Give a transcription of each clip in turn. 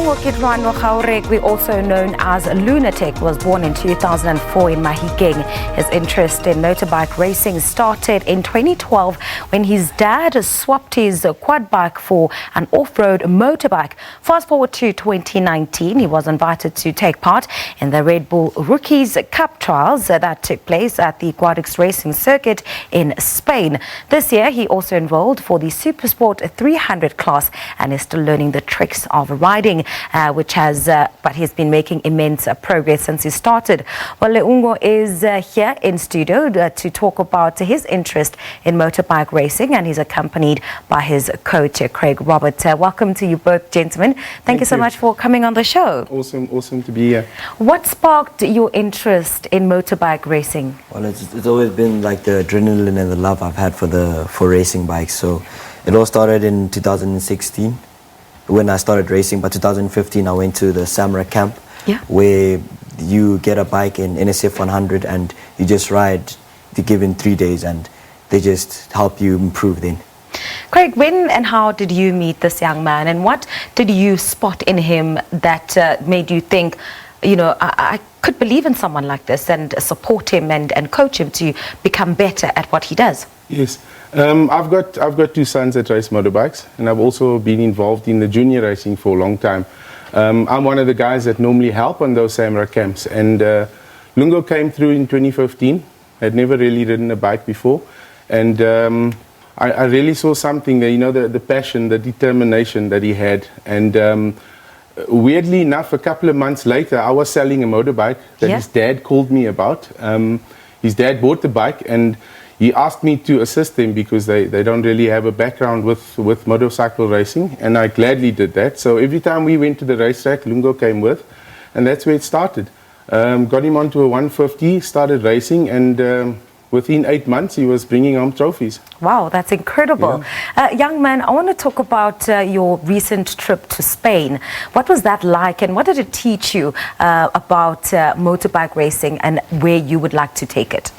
Leungo Kitlano Gaorekwe, also known as Lunatic, was born in 2004 in Mahikeng. His interest in motorbike racing started in 2012 when his dad swapped his quad bike for an off-road motorbike. Fast forward to 2019, he was invited to take part in the Redbull Rookies Cup trials that took place at the Guadix Racing Circuit in Spain. This year, he also enrolled for the Supersport 300 class and is still learning the tricks of riding, but he's been making immense progress since he started. Well, Leungo is here in studio to talk about his interest in motorbike racing, and he's accompanied by his coach, Craig Robert. Welcome to you both, gentlemen. Thank you so much for coming on the show. Awesome to be here. What sparked your interest in motorbike racing? Well, it's always been like the adrenaline and the love I've had for racing bikes. So it all started in 2016 when I started racing. By 2015, I went to the Samurai camp, where you get a bike in NSF 100 and you just ride the given 3 days, and they just help you improve then. Craig, when and how did you meet this young man, and what did you spot in him that made you think, you know, I could believe in someone like this and support him and coach him to become better at what he does? Yes. I've got two sons that race motorbikes, and I've also been involved in the junior racing for a long time. I'm one of the guys that normally help on those Samurai camps, and Leungo came through in 2015. I'd never really ridden a bike before, and I really saw something there, you know, the passion, the determination that he had. And weirdly enough, a couple of months later, I was selling a motorbike that his dad called me about. His dad bought the bike, and he asked me to assist them because they don't really have a background with motorcycle racing, and I gladly did that. So every time we went to the racetrack, Leungo came with, and that's where it started. Got him onto a 150, started racing, and within 8 months he was bringing home trophies. Wow, that's incredible. Yeah. Young man, I want to talk about your recent trip to Spain. What was that like, and what did it teach you about motorbike racing and where you would like to take it?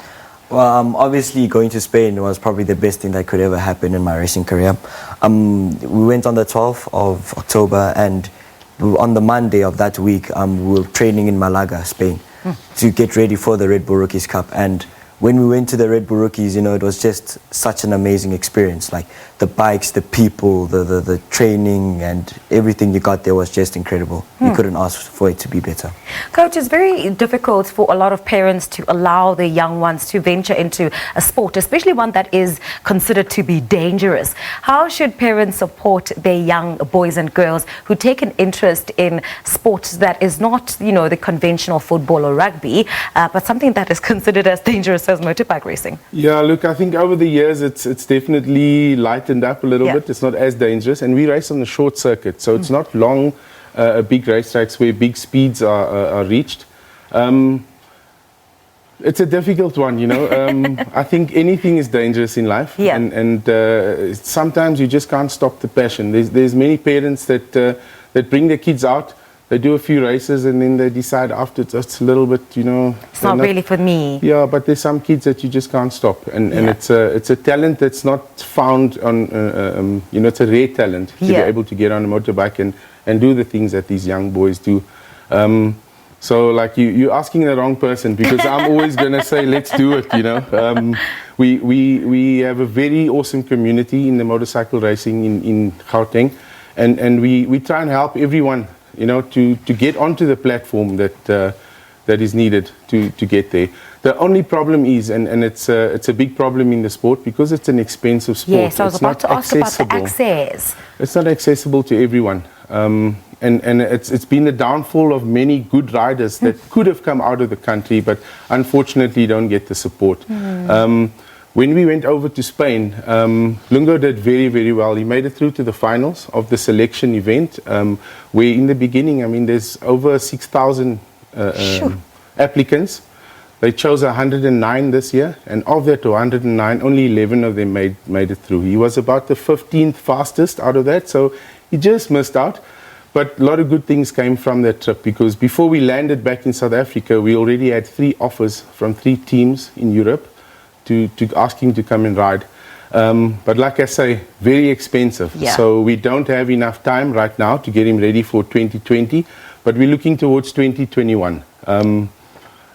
Well, obviously going to Spain was probably the best thing that could ever happen in my racing career. We went on the 12th of October, and on the Monday of that week, we were training in Malaga, Spain, to get ready for the Redbull Rookies Cup. And when we went to the Redbull Rookies, you know, it was just such an amazing experience. Like the bikes, the people, the training, and everything you got there was just incredible. You couldn't ask for it to be better. Coach, it's very difficult for a lot of parents to allow their young ones to venture into a sport, especially one that is considered to be dangerous. How should parents support their young boys and girls who take an interest in sports that is not, you know, the conventional football or rugby, but something that is considered as dangerous as motorbike racing? Yeah, look, I think over the years it's definitely lightened up a little bit. It's not as dangerous, and we race on the short circuit, so it's not long, big racetracks where big speeds are reached. It's a difficult one, you know. I think anything is dangerous in life, and sometimes you just can't stop the passion. There's many parents that bring their kids out. They do a few races and then they decide after it's a little bit, you know. It's not really for me. Yeah, but there's some kids that you just can't stop, and it's a talent that's not found on, you know, it's a rare talent to be able to get on a motorbike and do the things that these young boys do. So like you're asking the wrong person, because I'm always going to say, let's do it, you know. We have a very awesome community in the motorcycle racing in Gauteng, and we try and help everyone, you know, to get onto the platform that is needed to get there. The only problem is, and it's a big problem in the sport, because it's an expensive sport. Yes, I was about to ask about the access. It's not accessible to everyone. And it's been the downfall of many good riders that could have come out of the country, but unfortunately don't get the support. When we went over to Spain, Leungo did very, very well. He made it through to the finals of the selection event, where in the beginning, I mean, there's over 6,000 applicants. They chose 109 this year, and of that 109, only 11 of them made it through. He was about the 15th fastest out of that, so he just missed out. But a lot of good things came from that trip, because before we landed back in South Africa, we already had 3 offers from 3 teams in Europe to ask him to come and ride. But like I say, very expensive. Yeah. So we don't have enough time right now to get him ready for 2020, but we're looking towards 2021.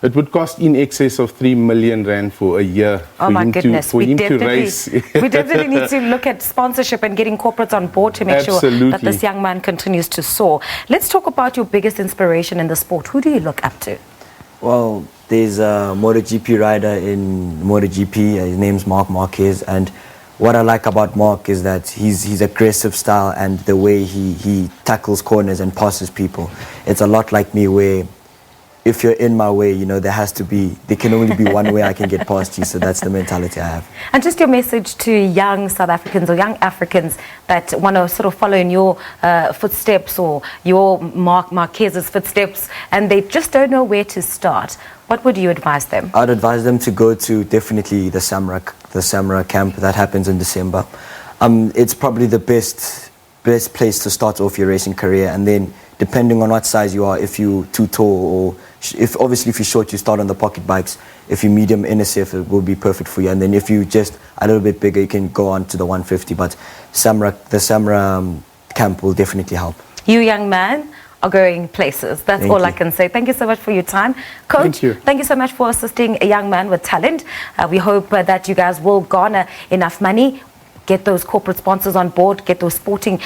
It would cost in excess of 3 million rand for a year Oh for my him goodness, to race. we definitely need to look at sponsorship and getting corporates on board to make sure that Absolutely. this young man continues to soar. Let's talk about your biggest inspiration in the sport. Who do you look up to? Well, there's a MotoGP rider in MotoGP. His name's Mark Marquez, and what I like about Mark is that his aggressive style and the way he tackles corners and passes people. It's a lot like me, where if you're in my way, there can only be one way I can get past you. So that's the mentality I have. And just your message to young South Africans or young Africans that want to sort of follow in your footsteps or your Mark Marquez's footsteps, and they just don't know where to start. What would you advise them? I'd advise them to go to definitely the Samra camp that happens in December. It's probably the best place to start off your racing career, and then depending on what size you are, if you're too tall or if you're short, you start on the pocket bikes. If you're medium, NSF, it will be perfect for you. And then if you're just a little bit bigger, you can go on to the 150. But the Samra camp will definitely help. You young man are going places. That's Thank all you. I can say. Thank you so much for your time. Coach, Thank you so much for assisting a young man with talent. We hope that you guys will garner enough money, get those corporate sponsors on board, get those sporting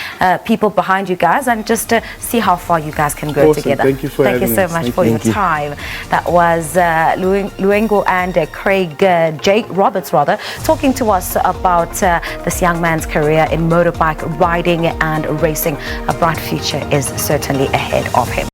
people behind you guys, and just see how far you guys can go Awesome. together. Thank you for Thank you having so us. much Thank for you. your Thank you. time. That was Leungo and Craig Jake Roberts, talking to us about this young man's career in motorbike riding and racing. A bright future is certainly ahead of him.